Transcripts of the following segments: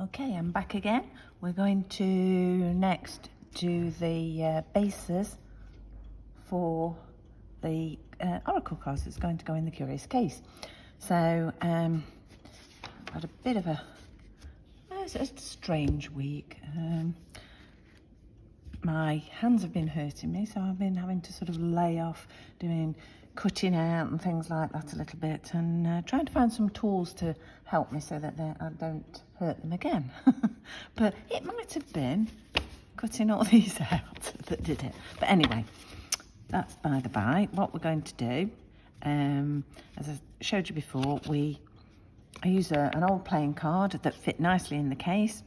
Okay, I'm back again. We're going to next do the bases for the oracle cards that's going to go in the curious case. So I've had a bit of it's a strange week. My hands have been hurting me, so I've been having to sort of lay off doing cutting out and things like that a little bit, and trying to find some tools to help me so that I don't hurt them again. But it might have been cutting all these out that did it. But anyway, that's by the by. What we're going to do, as I showed you before, I use an old playing card that fit nicely in the case.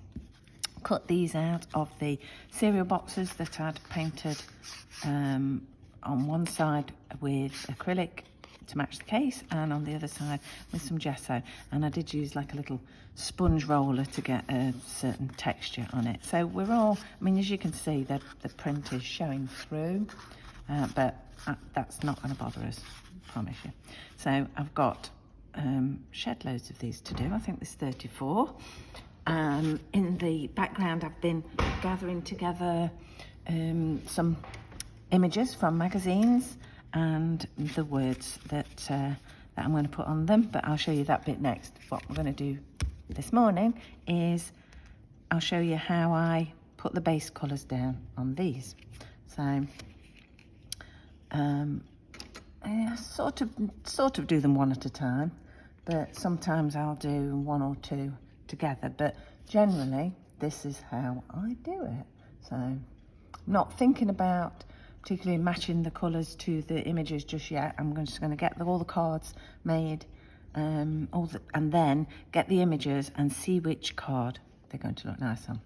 Cut these out of the cereal boxes that I'd painted on one side with acrylic to match the case, and on the other side with some gesso, and I did use like a little sponge roller to get a certain texture on it. So we're all, I mean, as you can see, the print is showing through, but that's not going to bother us, I promise you. So I've got shed loads of these to do. I think there's 34. In the background, I've been gathering together some images from magazines and the words that I'm going to put on them, but I'll show you that bit next. What we're going to do this morning is I'll show you how I put the base colours down on these. So I sort of do them one at a time, but sometimes I'll do one or two together, but generally this is how I do it. So I'm not thinking about particularly matching the colours to the images just yet. I'm just going to get all the cards made, and then get the images and see which card they're going to look nice on.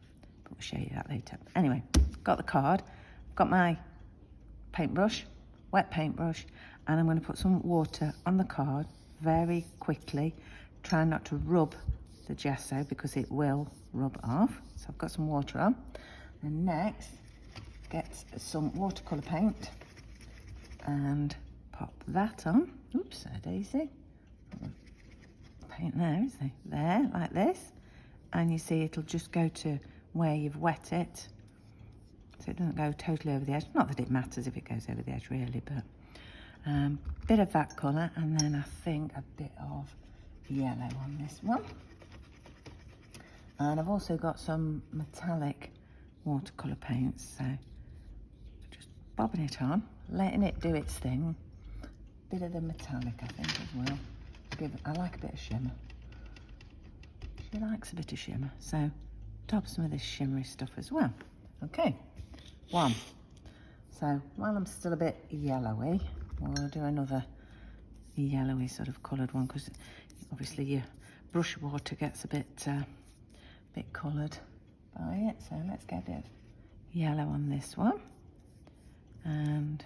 But we'll show you that later. Anyway, got the card, got my paintbrush, wet paintbrush, and I'm going to put some water on the card very quickly. Try not to rub the gesso because it will rub off. So I've got some water on, and next get some watercolour paint and pop that on. Oops, a daisy. Paint there, isn't it? There, like this, and you see it'll just go to where you've wet it, so it doesn't go totally over the edge. Not that it matters if it goes over the edge really, but bit of that colour, and then I think a bit of yellow on this one. And I've also got some metallic watercolour paints, so just bobbing it on, letting it do its thing. Bit of the metallic, I think, as well. I like a bit of shimmer. She likes a bit of shimmer, so dab some of this shimmery stuff as well. Okay, one. So while I'm still a bit yellowy, we'll do another yellowy sort of coloured one, because obviously your brush water gets a bit coloured by it. So let's get a bit of yellow on this one, and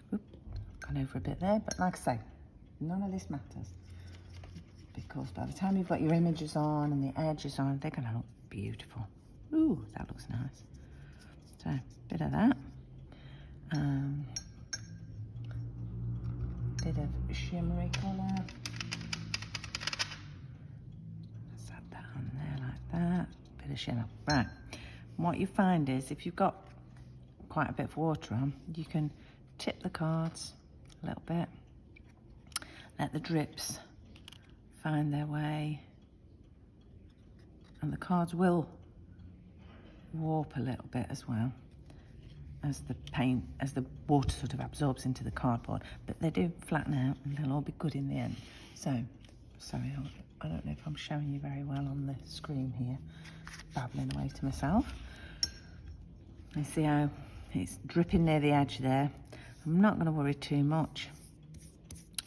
gone over a bit there, but like I say, none of this matters, because by the time you've got your images on and the edges on, they're going to look beautiful. Ooh, that looks nice. So bit of that, bit of shimmery colour. Let's add that on there like that. Bit of shimmer. Right. What you find is if you've got quite a bit of water on, you can tip the cards a little bit, let the drips find their way, and the cards will warp a little bit as well as the water sort of absorbs into the cardboard, but they do flatten out and they'll all be good in the end. So, sorry, I don't know if I'm showing you very well on the screen here, babbling away to myself. You see how it's dripping near the edge there. I'm not going to worry too much,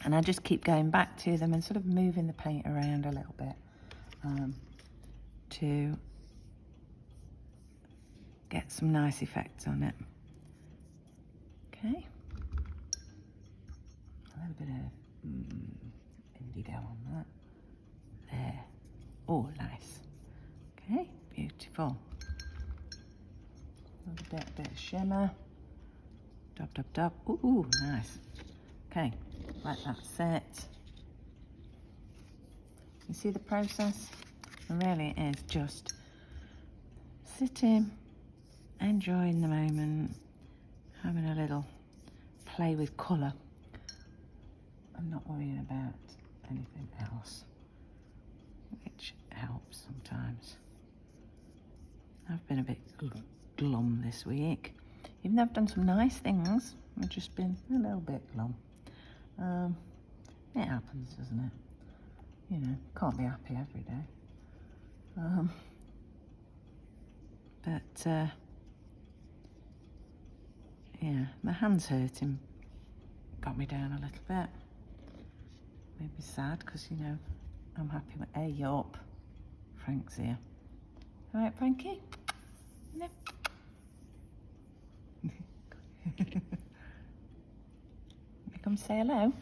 and I just keep going back to them and sort of moving the paint around a little bit to get some nice effects on it. Okay, a little bit of indigo on that. There. Oh, nice. Okay, beautiful. A bit of shimmer. Dab, dab, dab. Ooh, nice. Okay, let that set. You see the process? Really, it is just sitting, enjoying the moment, having a little play with colour. I'm not worrying about anything else, which helps sometimes. I've been a bit glum this week. Even though I've done some nice things, I've just been a little bit glum. It happens, doesn't it? You know, can't be happy every day. Yeah, my hand's hurting. Got me down a little bit. Made me sad because, you know, I'm happy with, hey, you're up. Frank's here. All right, Frankie? No. You come say hello?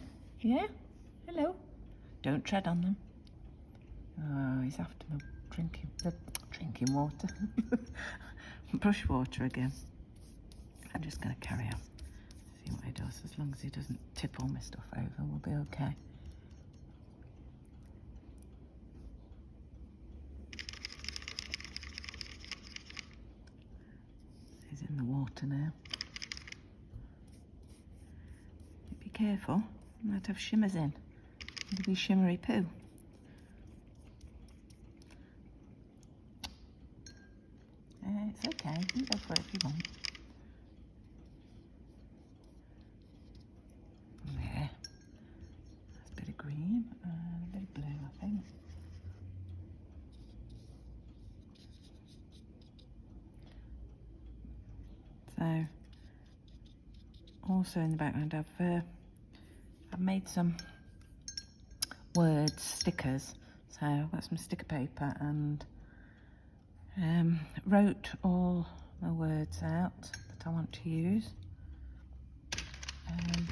Yeah? Hello? Don't tread on them. Oh, he's after my drinking water. Brush water again. I'm just going to carry on. See what he does. As long as he doesn't tip all my stuff over, we'll be okay. He's in the water now. Be careful. You might have shimmers in. It'll be shimmery poo. It's okay. You go for it if you want. There. That's a bit of green and a bit of blue, I think. So, also in the background, I've made some word stickers. So I've got some sticker paper and wrote all the words out that I want to use. And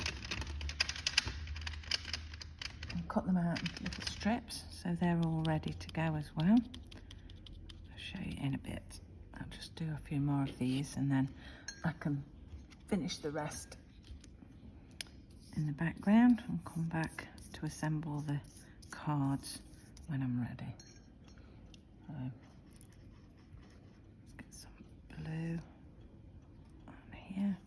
cut them out into little strips so they're all ready to go as well. I'll show you in a bit. I'll just do a few more of these and then I can finish the rest in the background and come back to assemble the cards when I'm ready. Let's get some blue on here.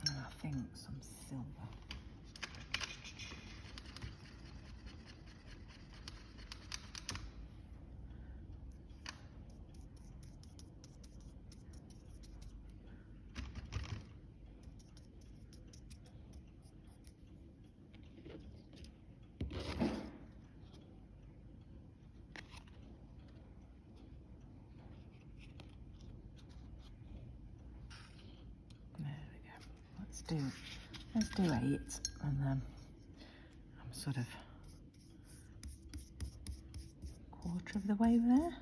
And I think some silver. Let's do 8, and then I'm sort of quarter of the way there.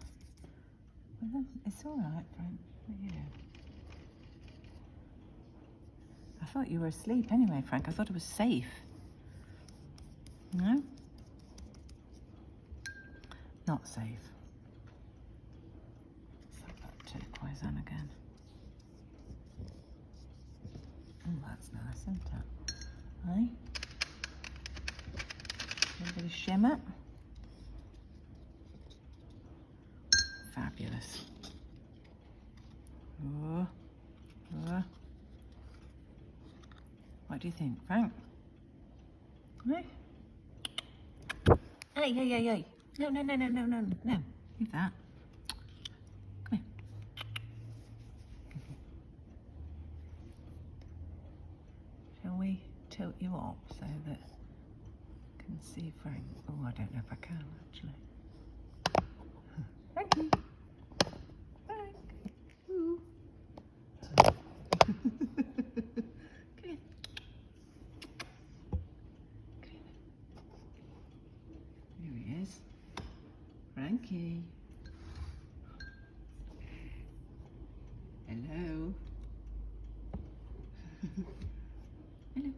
It's all right, Frank. What are you doing? I thought you were asleep anyway, Frank. I thought it was safe. No? Not safe. Let's have that turquoise on again. Oh, that's nice, isn't it? Right? A little bit of shimmer. Fabulous. Oh, oh. What do you think, Frank? Right? Hey, hey, hey, hey. No. Leave that. Come here. Shall we tilt you up so that I can see Frank? Oh, I don't know if I can actually. Frankie. Frank. Ooh. Come here. Here he is. Frankie. Hello. Hello.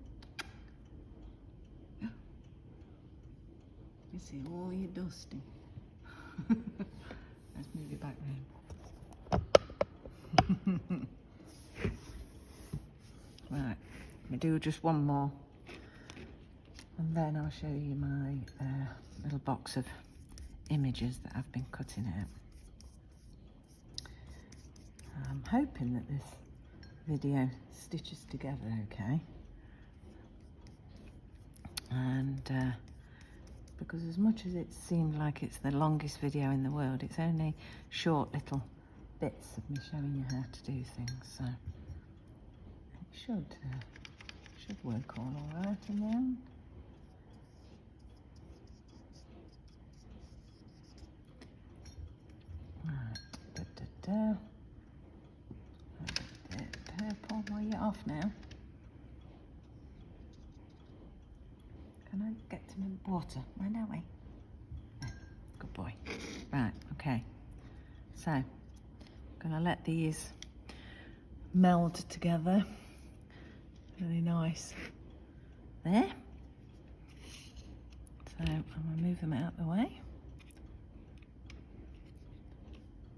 You see all your dusting. Let's move you back round. Right, we do just one more. And and then I'll show you my little box of images that I've been cutting out. I'm hoping that this video stitches together okay, and because as much as it seemed like it's the longest video in the world, it's only short little bits of me showing you how to do things, so it should work all right in the end. Right, purple, well, you're off now. Can I get to my water? Where are we? There. Good boy. Right, okay. So, I'm gonna let these meld together. Really nice. There. So, I'm gonna move them out of the way.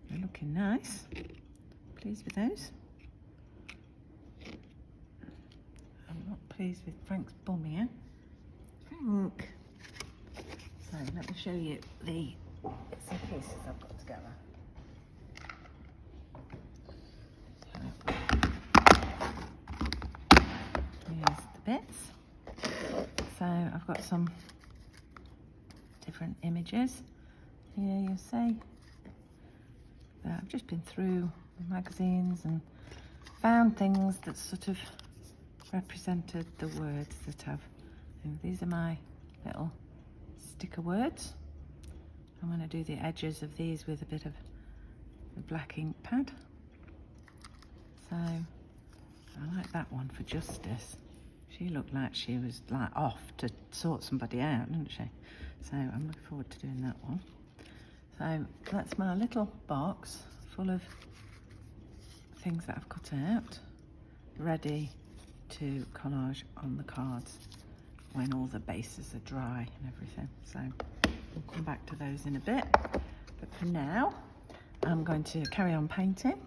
They're looking nice. Pleased with those. I'm not pleased with Frank's bum here. Frank. So let me show you the bits and pieces I've got together. Here's the bits. So I've got some different images. Here you see that I've just been through the magazines and found things that sort of represented the words that I've. These are my little sticker words. I'm going to do the edges of these with a bit of the black ink pad. So I like that one for Justice. She looked like she was like off to sort somebody out, didn't she? So I'm looking forward to doing that one. So that's my little box full of things that I've cut out, ready to collage on the cards when all the bases are dry and everything. So we'll come back to those in a bit. But for now, I'm going to carry on painting.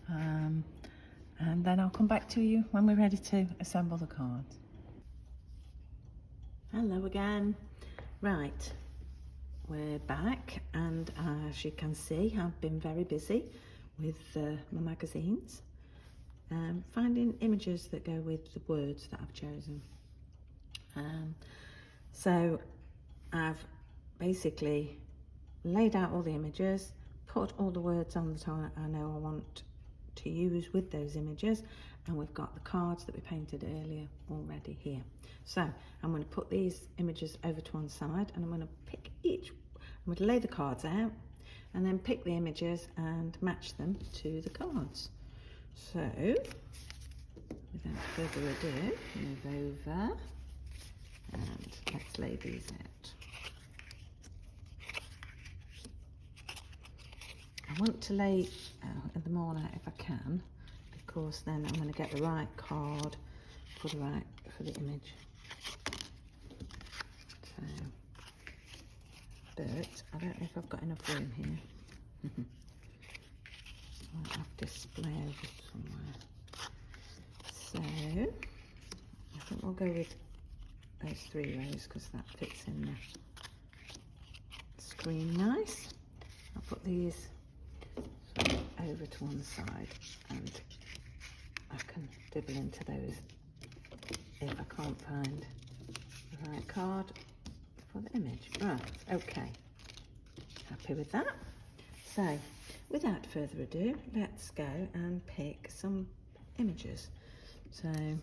And then I'll come back to you when we're ready to assemble the cards. Hello again. Right, we're back, and as you can see, I've been very busy with my magazines, finding images that go with the words that I've chosen. So I've basically laid out all the images, put all the words on that I know I want to use with those images, and we've got the cards that we painted earlier already here. So I'm going to put these images over to one side, and I'm going to pick each, I'm going to lay the cards out and then pick the images and match them to the cards. So without further ado, move over and let's lay these out. I want to lay them all out if I can, because then I'm going to get the right card for the image. So, but I don't know if I've got enough room here. I'll have to display over somewhere. So I think we'll go with those 3 rows because that fits in the screen nice. I'll put these over to one side, and I can dibble into those if I can't find the right card for the image. Right, okay, happy with that. So without further ado, let's go and pick some images. So I'm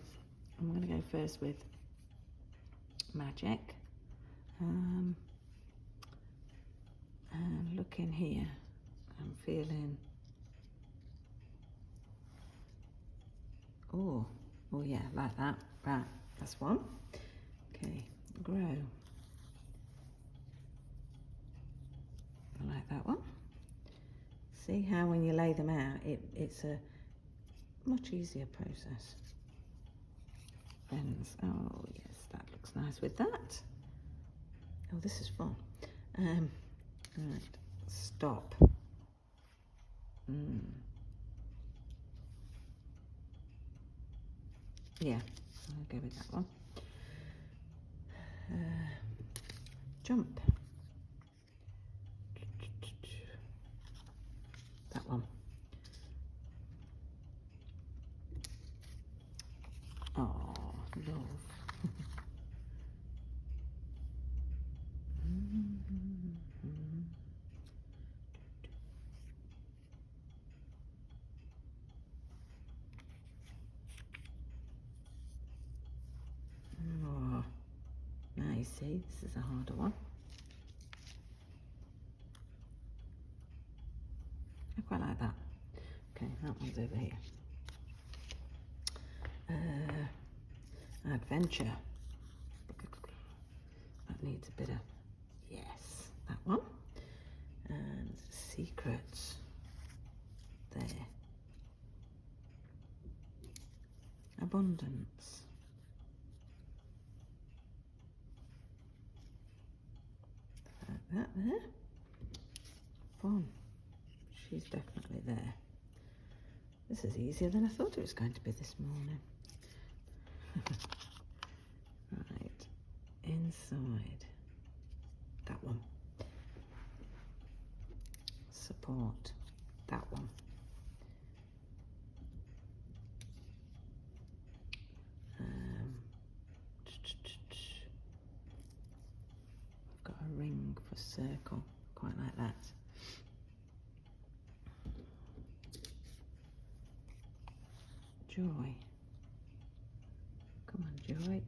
going to go first with Magic, and look in here, I'm feeling, oh yeah, like that. Right, that's one. Okay, Grow, I like that one. See how when you lay them out, it's a much easier process. Friends, oh yes, that looks nice with that. Oh, this is fun. Right, Stop. Yeah, I'll go with that one. Jump. That one. Oh, love. Oh, now you see, this is a harder one. I quite like that. Okay, that one's over here. Adventure. That needs a bit of, yes, that one. And secrets. There. Abundance. That there. Fun. She's definitely there. This is easier than I thought it was going to be this morning. Right, inside. That one. Support. That one. I've got a ring for circle. Quite like that. Joy. Come on, Joy.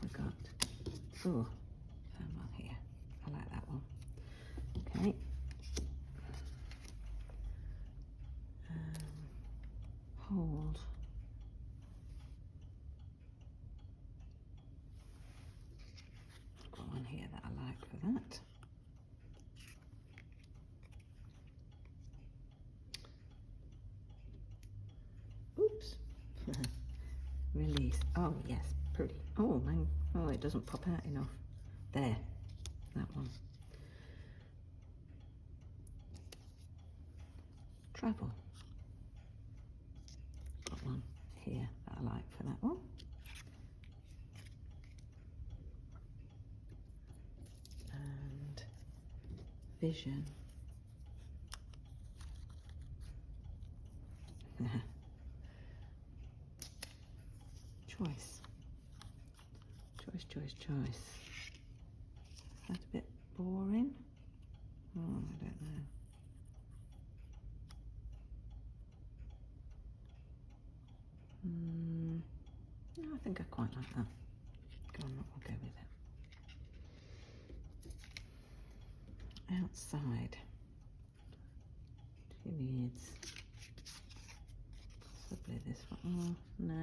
We got, oh, found one here. I like that one. Okay. Hold. I've got one here that I like for that. Oops. Release. Oh, yes, pretty. Oh, man. Oh, it doesn't pop out enough. There. That one. Travel. Got one here that I like for that one. And vision. Choice. Choice. Is that a bit boring? Oh, I don't know. No, I think I quite like that. Go on, we'll go with it. Outside. She needs possibly this one. Oh, no.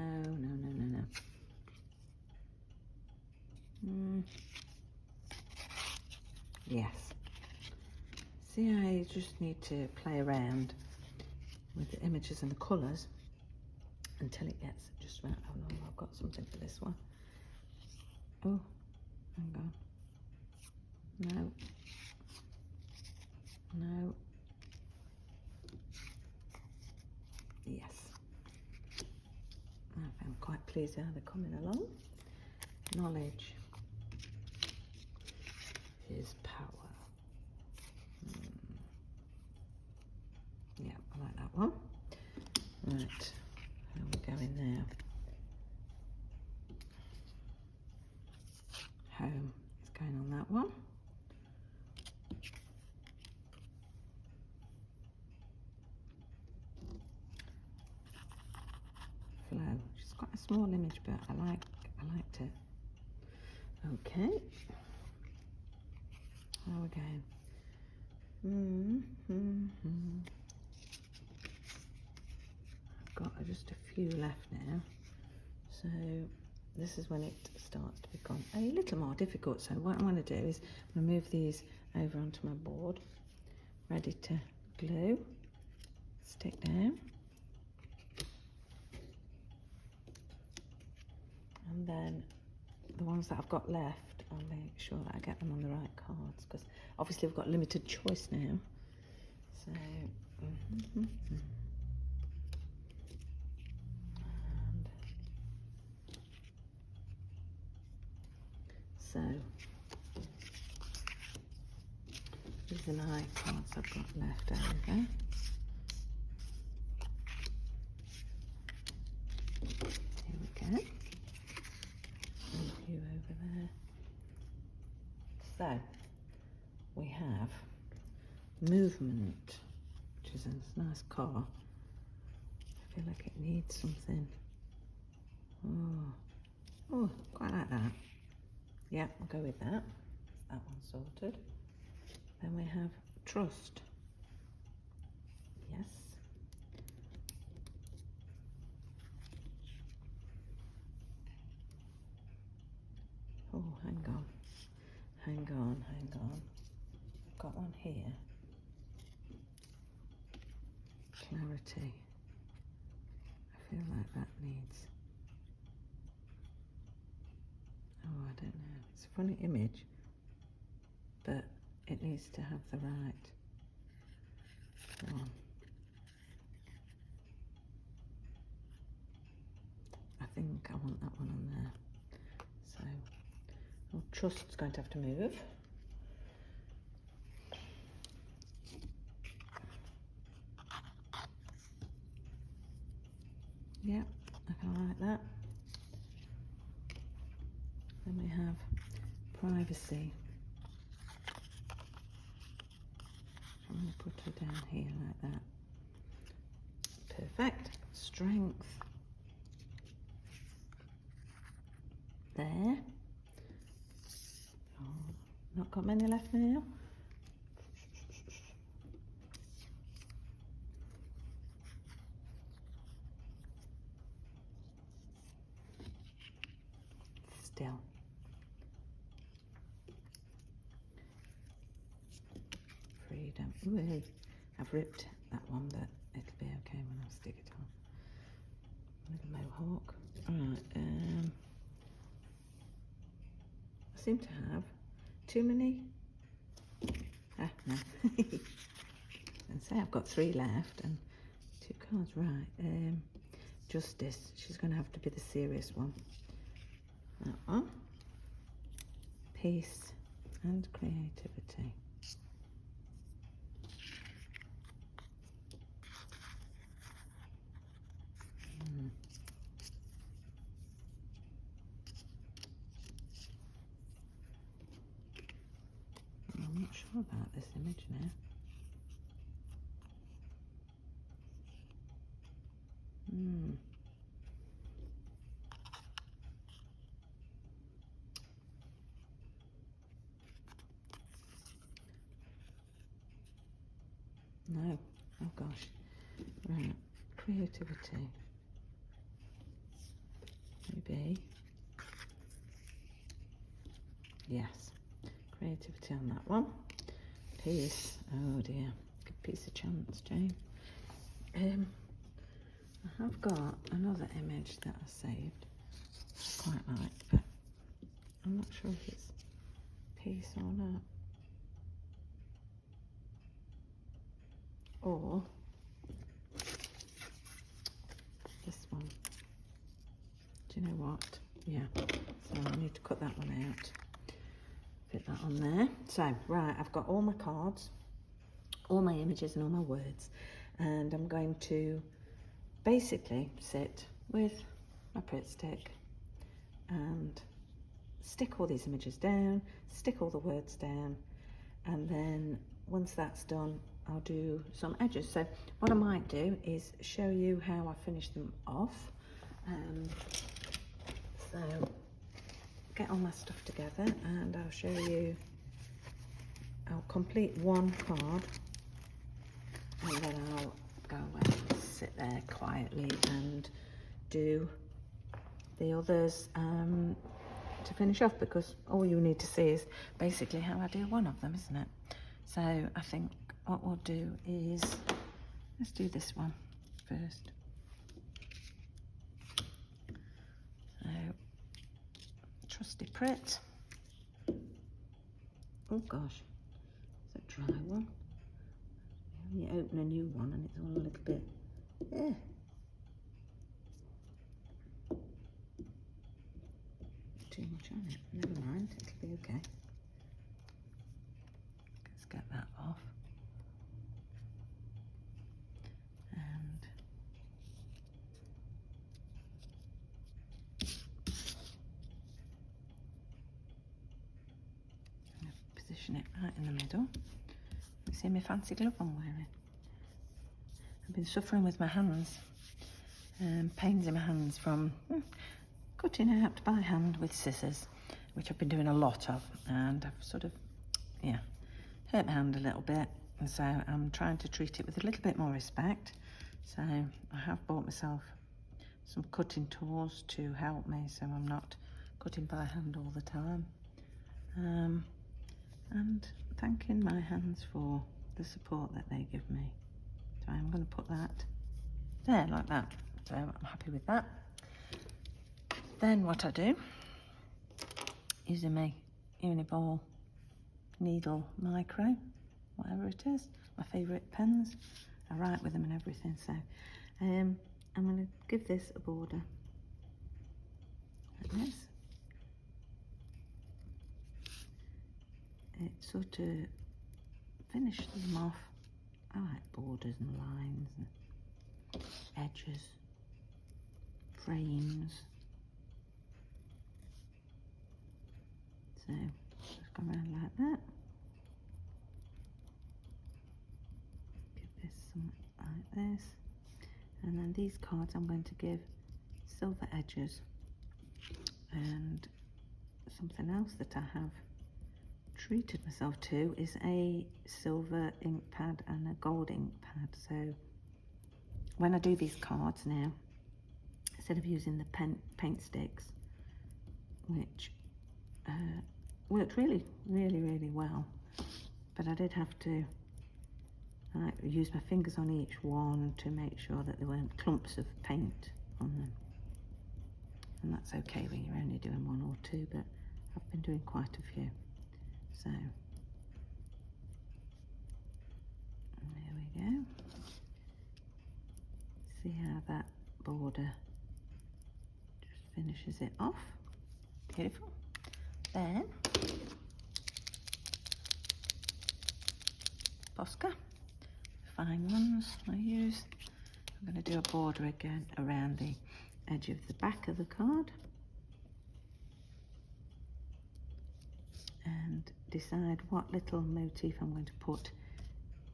Yes. See, I just need to play around with the images and the colours until it gets just right. Oh no, I've got something for this one. Oh, hang on. No. Yes. I'm quite pleased how they're coming along. Knowledge is power. Yeah, I like that one. Right, how are we going now? Home is going on that one. Flow, which is quite a small image, but I liked it. Okay. How are we going? I've got just a few left now. So this is when it starts to become a little more difficult. So what I'm going to do is I'm going to move these over onto my board, ready to glue, stick down. And then the ones that I've got left, I'll make sure that I get them on the right cards, because obviously we've got limited choice now. So, so Inches and eye cards I've got left over. Here we go. Move you over there. So we have movement, which is a nice car. I feel like it needs something. Oh, quite like that. Yeah, I'll go with that. That one's sorted. Then we have trust. Yes. Oh, hang on. I've got one here. Clarity. I feel like that needs... Oh, I don't know. It's a funny image, but it needs to have the right one. I think I want that one on there. So, well, trust's going to have to move. Yeah, I kind of like that. Then we have privacy. I'm going to put her down here like that. Perfect. Strength. There. Oh, not got many left now. Still. Freedom. Ooh, I've ripped that one, but it'll be okay when I stick it on. Little mohawk. Right, I seem to have too many. Ah, no. And say I've got 3 left and 2 cards. Right, justice. She's going to have to be the serious one. That one. Peace and creativity. I'm not sure about this image now. No. Oh gosh. Right. Creativity. Maybe. Yes. Creativity on that one. Peace. Oh dear. Good piece of chance, Jane. I have got another image that I saved. I quite like, but I'm not sure if it's peace or not. Or this one. Do you know what? Yeah. So I need to cut that one out. Put that on there. So, right, I've got all my cards, all my images and all my words. And I'm going to basically sit with my Pritt stick and stick all these images down, stick all the words down, and then once that's done, I'll do some edges. So what I might do is show you how I finish them off. So get all my stuff together and I'll show you. I'll complete one card and then I'll go away and sit there quietly and do the others to finish off, because all you need to see is basically how I do one of them, isn't it? So I think what we'll do is, let's do this one first. So, trusty Pritt. Oh gosh, it's a dry one. You open a new one and it's all a little bit, yeah. Too much on it. Never mind, it'll be okay. Let's get that off. finishing it right in the middle. You see my fancy glove I'm wearing. I've been suffering with my hands, pains in my hands from cutting out by hand with scissors, which I've been doing a lot of, and I've sort of, hurt my hand a little bit, and so I'm trying to treat it with a little bit more respect. So I have bought myself some cutting tools to help me, so I'm not cutting by hand all the time. And thanking my hands for the support that they give me. So I'm going to put that there like that. So I'm happy with that. Then what I do, using my Uniball needle micro, whatever it is, my favourite pens, I write with them and everything. So I'm going to give this a border like this. It sort of finishes them off. I like borders and lines and edges, frames. So just go around like that. Give this some like this. And then these cards I'm going to give silver edges. And something else that I have treated myself to is a silver ink pad and a gold ink pad. So when I do these cards now, instead of using the paint sticks, which worked really well, but I did have to use my fingers on each one to make sure that there weren't clumps of paint on them. And that's okay when you're only doing one or two, but I've been doing quite a few. So there we go. See how that border just finishes it off. Beautiful. Then Posca, fine ones I use. I'm going to do a border again around the edge of the back of the card and decide what little motif I'm going to put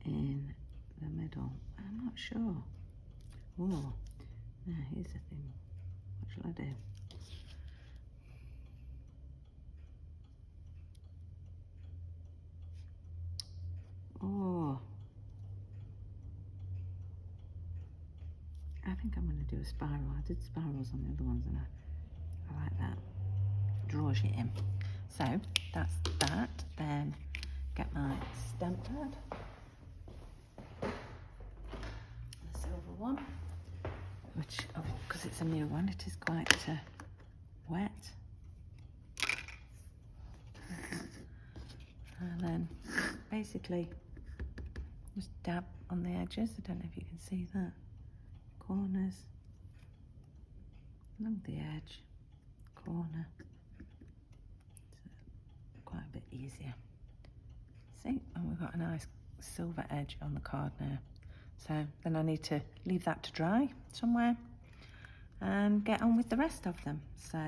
in the middle. I'm not sure. Oh, now here's the thing. What shall I do? Oh, I think I'm going to do a spiral. I did spirals on the other ones and I like that. Draws you in. So that's that. Then get my stamp pad, the silver one, which, because it's a new one, it is quite wet. And then basically just dab on the edges. I don't know if you can see that. Corners, along the edge, corner. It's quite a bit easier. See, and we've got a nice silver edge on the card now. So then I need to leave that to dry somewhere and get on with the rest of them. So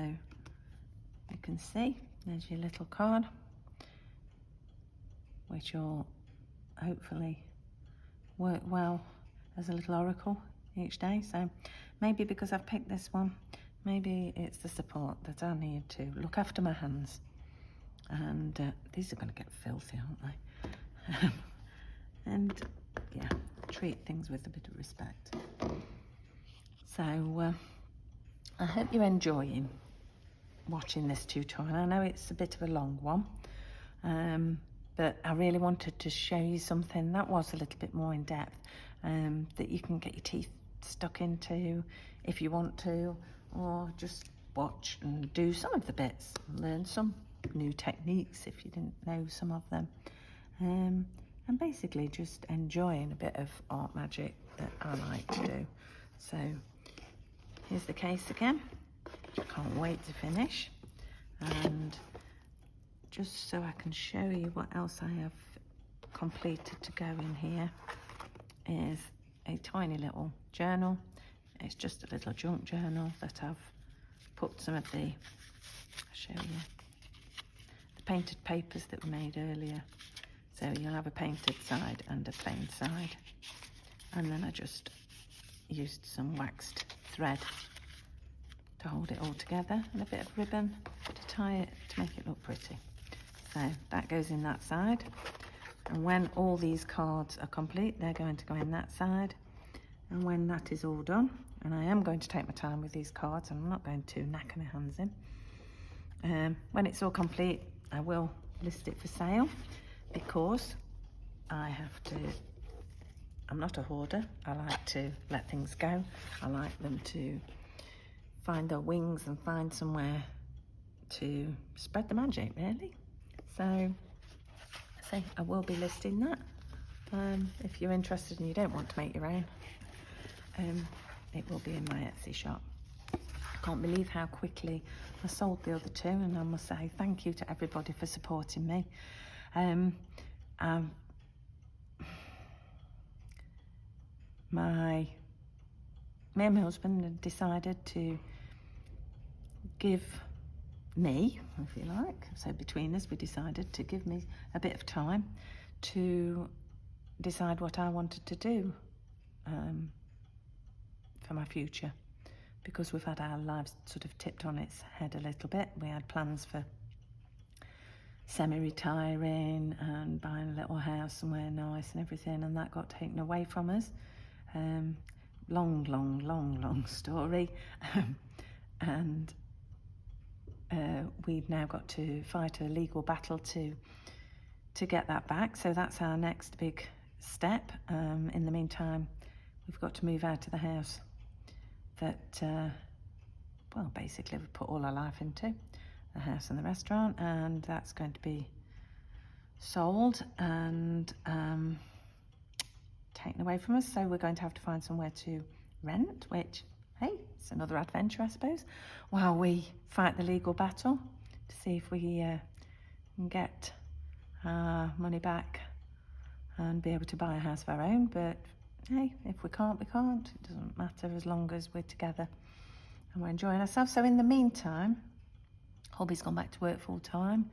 you can see there's your little card, which will hopefully work well as a little oracle each day. So maybe because I've picked this one, maybe it's the support that I need to look after my hands. And these are going to get filthy, aren't they? And yeah, treat things with a bit of respect. So I hope you're enjoying watching this tutorial. I know it's a bit of a long one, but I really wanted to show you something that was a little bit more in depth, that you can get your teeth stuck into if you want to, or just watch and do some of the bits, learn some new techniques if you didn't know some of them, and basically just enjoying a bit of art magic that I like to do. So here's the case again. Can't wait to finish. And just so I can show you what else I have completed to go in here is a tiny little journal. It's just a little junk journal that I've put some of the, I'll show you, the painted papers that were made earlier. So you'll have a painted side and a plain side. And then I just used some waxed thread to hold it all together, and a bit of ribbon to tie it to make it look pretty. So that goes in that side. And when all these cards are complete, they're going to go in that side. And when that is all done, and I am going to take my time with these cards, and I'm not going to knacker my hands in. When it's all complete, I will list it for sale, because I'm not a hoarder. I like to let things go. I like them to find their wings and find somewhere to spread the magic, really. So I will be listing that. If you're interested and you don't want to make your own, it will be in my Etsy shop. I can't believe how quickly I sold the other two, and I must say thank you to everybody for supporting me. Me and my husband had decided to give me, if you like, so between us we decided to give me a bit of time to decide what I wanted to do for my future, because we've had our lives sort of tipped on its head a little bit. We had plans for semi-retiring and buying a little house somewhere nice and everything, and that got taken away from us. Long story. And we've now got to fight a legal battle to get that back. So that's our next big step. In the meantime, we've got to move out of the house that, well, basically we've put all our life into, the house and the restaurant, and that's going to be sold and taken away from us. So we're going to have to find somewhere to rent, which, hey, it's another adventure, I suppose, while we fight the legal battle to see if we can get our money back and be able to buy a house of our own. But hey, if we can't, we can't. It doesn't matter as long as we're together and we're enjoying ourselves. So in the meantime, Hobby's gone back to work full time.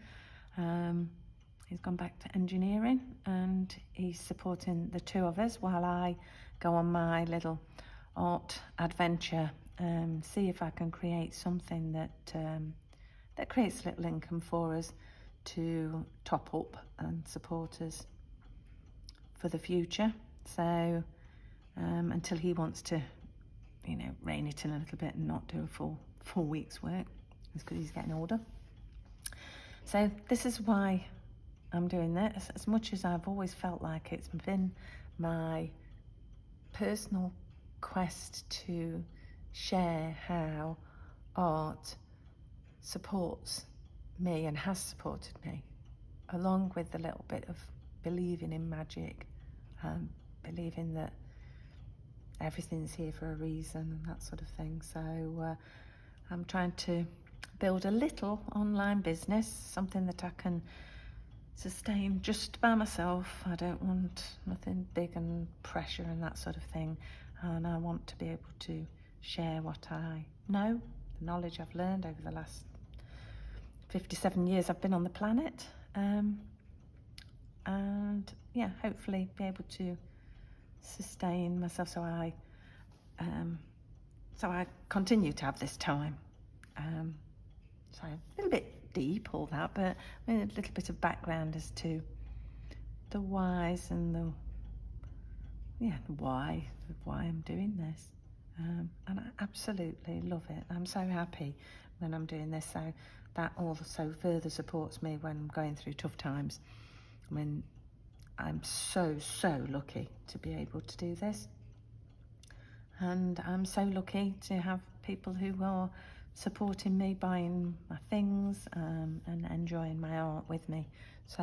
He's gone back to engineering, and he's supporting the two of us while I go on my little art adventure, see if I can create something that creates a little income for us to top up and support us for the future. So until he wants to, rein it in a little bit and not do a full week's work, it's because he's getting older. So this is why I'm doing this. As much as I've always felt like it's been my personal quest to share how art supports me and has supported me, along with a little bit of believing in magic, believing that everything's here for a reason and that sort of thing. So I'm trying to build a little online business, something that I can sustain just by myself. I don't want nothing big and pressure and that sort of thing, and I want to be able to share what I know, the knowledge I've learned over the last 57 years I've been on the planet, and yeah, hopefully be able to sustain myself so I continue to have this time. So a little bit deep, all that, but a little bit of background as to the whys and the why I'm doing this. And I absolutely love it. I'm so happy when I'm doing this. So that also further supports me when I'm going through tough times. I mean, I'm so lucky to be able to do this. And I'm so lucky to have people who are supporting me, buying my things, and enjoying my art with me. So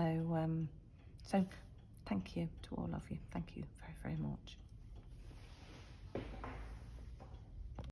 thank you to all of you. Thank you very, very much.